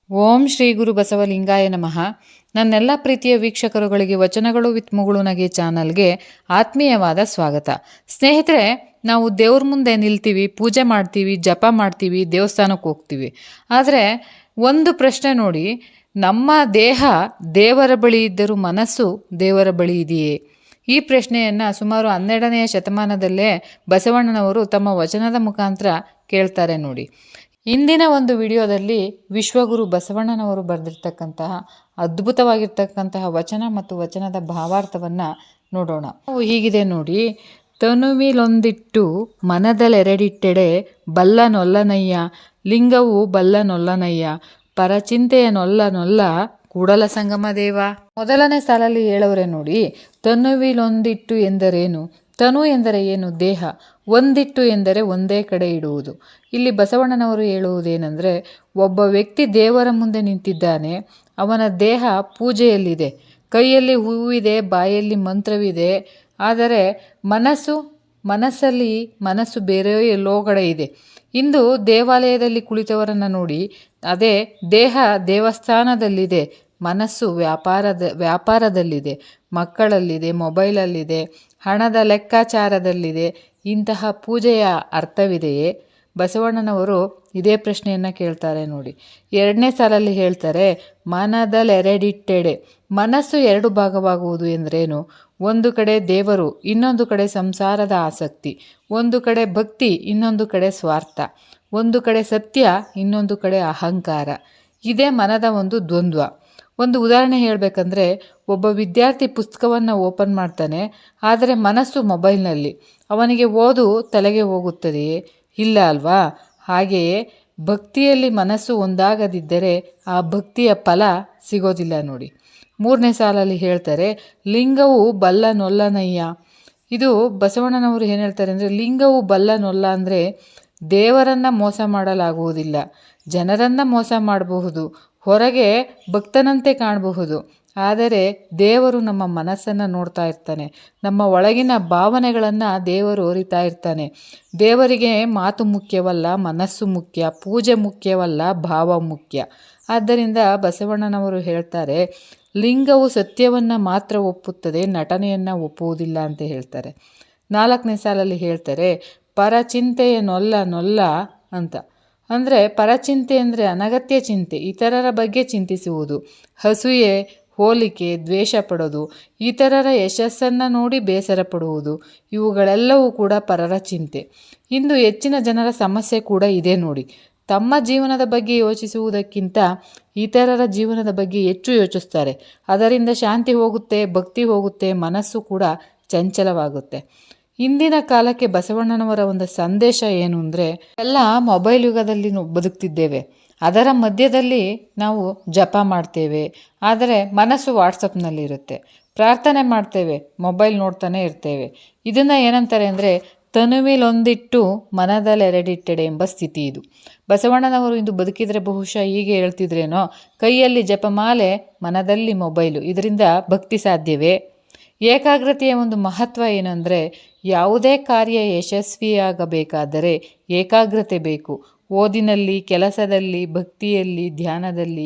ಓಂ ಶ್ರೀ ಗುರು ಬಸವಲಿಂಗಾಯ ನಮಃ. ನನ್ನೆಲ್ಲ ಪ್ರೀತಿಯ ವೀಕ್ಷಕರುಗಳಿಗೆ ವಚನಗಳು ವಿತ್ ಮುಗುಳುನಗೆ ಚಾನಲ್ಗೆ ಆತ್ಮೀಯವಾದ ಸ್ವಾಗತ. ಸ್ನೇಹಿತರೆ, ನಾವು ದೇವ್ರ ಮುಂದೆ ನಿಲ್ತೀವಿ, ಪೂಜೆ ಮಾಡ್ತೀವಿ, ಜಪ ಮಾಡ್ತೀವಿ, ದೇವಸ್ಥಾನಕ್ಕೆ ಹೋಗ್ತೀವಿ. ಆದರೆ ಒಂದು ಪ್ರಶ್ನೆ ನೋಡಿ, ನಮ್ಮ ದೇಹ ದೇವರ ಬಳಿ ಇದ್ದರೂ ಮನಸ್ಸು ದೇವರ ಬಳಿ ಇದೆಯೇ? ಈ ಪ್ರಶ್ನೆಯನ್ನು ಸುಮಾರು 12ನೇ ಶತಮಾನದಲ್ಲೇ ಬಸವಣ್ಣನವರು ತಮ್ಮ ವಚನದ ಮುಖಾಂತರ ಕೇಳ್ತಾರೆ ನೋಡಿ. ಇಂದಿನ ಒಂದು ವಿಡಿಯೋದಲ್ಲಿ ವಿಶ್ವಗುರು ಬಸವಣ್ಣನವರು ಬರೆದಿರ್ತಕ್ಕಂತಹ ಅದ್ಭುತವಾಗಿರ್ತಕ್ಕಂತಹ ವಚನ ಮತ್ತು ವಚನದ ಭಾವಾರ್ಥವನ್ನು ನೋಡೋಣ. ಹೀಗಿದೆ ನೋಡಿ: ತನುವಿಲೊಂದಿಟ್ಟು ಮನದಲೆರಡಿಟ್ಟೆಡೆ ಬಲ್ಲನೊಲ್ಲನಯ್ಯ, ಲಿಂಗವು ಬಲ್ಲನೊಲ್ಲನಯ್ಯ, ಪರಚಿಂತೆಯ ನೊಲ್ಲ ಕೂಡಲ ಸಂಗಮ ದೇವ. ಮೊದಲನೇ ಸಾಲಲ್ಲಿ ಹೇಳೋರೆ ನೋಡಿ, ತನುವಿಲೊಂದಿಟ್ಟು ಎಂದರೇನು? ತನು ಎಂದರೆ ಏನು? ದೇಹ. ಒಂದಿಟ್ಟು ಎಂದರೆ ಒಂದೇ ಕಡೆ ಇಡುವುದು. ಇಲ್ಲಿ ಬಸವಣ್ಣನವರು ಹೇಳುವುದೇನೆಂದರೆ, ಒಬ್ಬ ವ್ಯಕ್ತಿ ದೇವರ ಮುಂದೆ ನಿಂತಿದ್ದಾನೆ, ಅವನ ದೇಹ ಪೂಜೆಯಲ್ಲಿದೆ, ಕೈಯಲ್ಲಿ ಹೂವಿದೆ, ಬಾಯಲ್ಲಿ ಮಂತ್ರವಿದೆ. ಆದರೆ ಮನಸ್ಸು ಬೇರೆ ಎಲ್ಲೋಗಡೆ ಇದೆ. ಇಂದು ದೇವಾಲಯದಲ್ಲಿ ಕುಳಿತವರನ್ನು ನೋಡಿ, ಅದೇ ದೇಹ ದೇವಸ್ಥಾನದಲ್ಲಿದೆ, ಮನಸ್ಸು ವ್ಯಾಪಾರದಲ್ಲಿದೆ, ಮಕ್ಕಳಲ್ಲಿದೆ, ಮೊಬೈಲಲ್ಲಿದೆ, ಹಣದ ಲೆಕ್ಕಾಚಾರದಲ್ಲಿದೆ. ಇಂತಹ ಪೂಜೆಯ ಅರ್ಥವಿದೆಯೇ? ಬಸವಣ್ಣನವರು ಇದೇ ಪ್ರಶ್ನೆಯನ್ನು ಕೇಳ್ತಾರೆ ನೋಡಿ. 2ನೇ ಸಾಲಲ್ಲಿ ಹೇಳ್ತಾರೆ, ಮನದಲೆರಡಿಟ್ಟೆಡೆ. ಮನಸ್ಸು 2 ಭಾಗವಾಗುವುದು ಎಂದರೇನು? ಒಂದು ಕಡೆ ದೇವರು, ಇನ್ನೊಂದು ಕಡೆ ಸಂಸಾರದ ಆಸಕ್ತಿ, ಒಂದು ಕಡೆ ಭಕ್ತಿ, ಇನ್ನೊಂದು ಕಡೆ ಸ್ವಾರ್ಥ, ಒಂದು ಕಡೆ ಸತ್ಯ, ಇನ್ನೊಂದು ಕಡೆ ಅಹಂಕಾರ. ಇದೇ ಮನದ ಒಂದು ದ್ವಂದ್ವ. ಒಂದು ಉದಾಹರಣೆ ಹೇಳಬೇಕಂದ್ರೆ, ಒಬ್ಬ ವಿದ್ಯಾರ್ಥಿ ಪುಸ್ತಕವನ್ನು ಓಪನ್ ಮಾಡ್ತಾನೆ, ಆದರೆ ಮನಸ್ಸು ಮೊಬೈಲ್ನಲ್ಲಿ. ಅವನಿಗೆ ಓದು ತಲೆಗೆ ಹೋಗುತ್ತದೆಯೇ? ಇಲ್ಲ ಅಲ್ವಾ? ಹಾಗೆಯೇ ಭಕ್ತಿಯಲ್ಲಿ ಮನಸ್ಸು ಒಂದಾಗದಿದ್ದರೆ ಆ ಭಕ್ತಿಯ ಫಲ ಸಿಗೋದಿಲ್ಲ ನೋಡಿ. 3ನೇ ಸಾಲಲ್ಲಿ ಹೇಳ್ತಾರೆ, ಲಿಂಗವು ಬಲ್ಲನೊಲ್ಲನಯ್ಯ. ಇದು ಬಸವಣ್ಣನವರು ಏನು ಹೇಳ್ತಾರೆ ಅಂದರೆ, ಲಿಂಗವು ಬಲ್ಲನೊಲ್ಲ ಅಂದರೆ ದೇವರನ್ನು ಮೋಸ ಮಾಡಲಾಗುವುದಿಲ್ಲ, ಜನರನ್ನು ಮೋಸ ಮಾಡಬಹುದು, ಹೊರಗೆ ಭಕ್ತನಂತೆ ಕಾಣಬಹುದು. ಆದರೆ ದೇವರು ನಮ್ಮ ಮನಸ್ಸನ್ನು ನೋಡ್ತಾ ಇರ್ತಾನೆ, ನಮ್ಮ ಒಳಗಿನ ಭಾವನೆಗಳನ್ನು ದೇವರು ಅರಿತಾ ಇರ್ತಾನೆ. ದೇವರಿಗೆ ಮಾತು ಮುಖ್ಯವಲ್ಲ, ಮನಸ್ಸು ಮುಖ್ಯ. ಪೂಜೆ ಮುಖ್ಯವಲ್ಲ, ಭಾವ ಮುಖ್ಯ. ಆದ್ದರಿಂದ ಬಸವಣ್ಣನವರು ಹೇಳ್ತಾರೆ, ಲಿಂಗವು ಸತ್ಯವನ್ನು ಮಾತ್ರ ಒಪ್ಪುತ್ತದೆ, ನಟನೆಯನ್ನು ಒಪ್ಪುವುದಿಲ್ಲ ಅಂತ ಹೇಳ್ತಾರೆ. 4ನೇ ಸಾಲಲ್ಲಿ ಹೇಳ್ತಾರೆ, ಪರಚಿಂತೆಯ ನೊಲ್ಲ ಅಂತ. ಅಂದರೆ ಪರಚಿಂತೆ ಅಂದರೆ ಅನಗತ್ಯ ಚಿಂತೆ, ಇತರರ ಬಗ್ಗೆ ಚಿಂತಿಸುವುದು, ಅಸೂಯೆ, ಹೋಲಿಕೆ, ದ್ವೇಷ ಪಡೋದು, ಇತರರ ಯಶಸ್ಸನ್ನು ನೋಡಿ ಬೇಸರ ಪಡುವುದು, ಇವುಗಳೆಲ್ಲವೂ ಕೂಡ ಪರರ ಚಿಂತೆ. ಇಂದು ಹೆಚ್ಚಿನ ಜನರ ಸಮಸ್ಯೆ ಕೂಡ ಇದೆ ನೋಡಿ. ತಮ್ಮ ಜೀವನದ ಬಗ್ಗೆ ಯೋಚಿಸುವುದಕ್ಕಿಂತ ಇತರರ ಜೀವನದ ಬಗ್ಗೆ ಹೆಚ್ಚು ಯೋಚಿಸ್ತಾರೆ. ಅದರಿಂದ ಶಾಂತಿ ಹೋಗುತ್ತೆ, ಭಕ್ತಿ ಹೋಗುತ್ತೆ, ಮನಸ್ಸು ಕೂಡ ಚಂಚಲವಾಗುತ್ತೆ. ಇಂದಿನ ಕಾಲಕ್ಕೆ ಬಸವಣ್ಣನವರ ಒಂದು ಸಂದೇಶ ಏನು ಅಂದರೆ, ಎಲ್ಲ ಮೊಬೈಲ್ ಯುಗದಲ್ಲಿ ಬದುಕ್ತಿದ್ದೇವೆ. ಅದರ ಮಧ್ಯದಲ್ಲಿ ನಾವು ಜಪ ಮಾಡ್ತೇವೆ, ಆದರೆ ಮನಸ್ಸು ವಾಟ್ಸಪ್ನಲ್ಲಿರುತ್ತೆ. ಪ್ರಾರ್ಥನೆ ಮಾಡ್ತೇವೆ, ಮೊಬೈಲ್ ನೋಡ್ತಾನೆ ಇರ್ತೇವೆ. ಇದನ್ನು ಏನಂತಾರೆ ಅಂದರೆ, ತನುವಿಲೊಂದಿಟ್ಟು ಮನದಲೆರಡಿಟ್ಟೆಡೆ ಎಂಬ ಸ್ಥಿತಿ ಇದು. ಬಸವಣ್ಣನವರು ಇಂದು ಬದುಕಿದರೆ ಬಹುಶಃ ಹೀಗೆ ಹೇಳ್ತಿದ್ರೇನೋ, ಕೈಯಲ್ಲಿ ಜಪಮಾಲೆ, ಮನದಲ್ಲಿ ಮೊಬೈಲು. ಇದರಿಂದ ಭಕ್ತಿ ಸಾಧ್ಯವೇ? ಏಕಾಗ್ರತೆಯ ಒಂದು ಮಹತ್ವ ಏನಂದರೆ, ಯಾವುದೇ ಕಾರ್ಯ ಯಶಸ್ವಿಯಾಗಬೇಕಾದರೆ ಏಕಾಗ್ರತೆ ಬೇಕು. ಓದಿನಲ್ಲಿ, ಕೆಲಸದಲ್ಲಿ, ಭಕ್ತಿಯಲ್ಲಿ, ಧ್ಯಾನದಲ್ಲಿ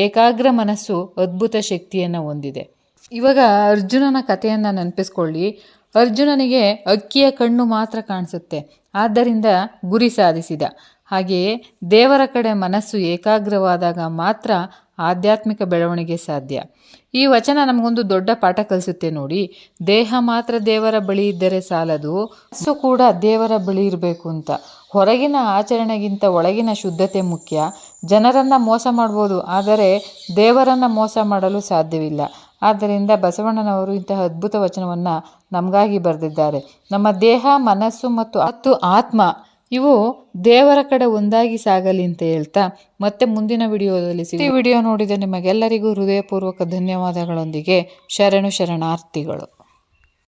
ಏಕಾಗ್ರ ಮನಸ್ಸು ಅದ್ಭುತ ಶಕ್ತಿಯನ್ನು ಹೊಂದಿದೆ. ಇವಾಗ ಅರ್ಜುನನ ಕಥೆಯನ್ನು ನೆನಪಿಸ್ಕೊಳ್ಳಿ. ಅರ್ಜುನನಿಗೆ ಅಕ್ಕಿಯ ಕಣ್ಣು ಮಾತ್ರ ಕಾಣಿಸುತ್ತೆ, ಆದ್ದರಿಂದ ಗುರಿ ಸಾಧಿಸಿದ. ಹಾಗೆಯೇ ದೇವರ ಕಡೆ ಮನಸ್ಸು ಏಕಾಗ್ರವಾದಾಗ ಮಾತ್ರ ಆಧ್ಯಾತ್ಮಿಕ ಬೆಳವಣಿಗೆ ಸಾಧ್ಯ. ಈ ವಚನ ನಮಗೊಂದು ದೊಡ್ಡ ಪಾಠ ಕಲಿಸುತ್ತೆ ನೋಡಿ. ದೇಹ ಮಾತ್ರ ದೇವರ ಬಳಿ ಇದ್ದರೆ ಸಾಲದು, ಮನಸ್ಸು ಕೂಡ ದೇವರ ಬಳಿ ಇರಬೇಕು ಅಂತ. ಹೊರಗಿನ ಆಚರಣೆಗಿಂತ ಒಳಗಿನ ಶುದ್ಧತೆ ಮುಖ್ಯ. ಜನರನ್ನು ಮೋಸ ಮಾಡ್ಬೋದು, ಆದರೆ ದೇವರನ್ನು ಮೋಸ ಮಾಡಲು ಸಾಧ್ಯವಿಲ್ಲ. ಆದ್ದರಿಂದ ಬಸವಣ್ಣನವರು ಇಂತಹ ಅದ್ಭುತ ವಚನವನ್ನು ನಮಗಾಗಿ ಬರೆದಿದ್ದಾರೆ. ನಮ್ಮ ದೇಹ, ಮನಸ್ಸು ಮತ್ತು ಆತ್ಮ ಇವು ದೇವರ ಕಡೆ ಒಂದಾಗಿ ಸಾಗಲಿ ಅಂತ ಹೇಳ್ತಾ, ಮತ್ತೆ ಮುಂದಿನ ವಿಡಿಯೋದಲ್ಲಿ ವಿಡಿಯೋ ನೋಡಿದ ನಿಮಗೆಲ್ಲರಿಗೂ ಹೃದಯಪೂರ್ವಕ ಧನ್ಯವಾದಗಳೊಂದಿಗೆ ಶರಣಾರ್ಥಿಗಳು.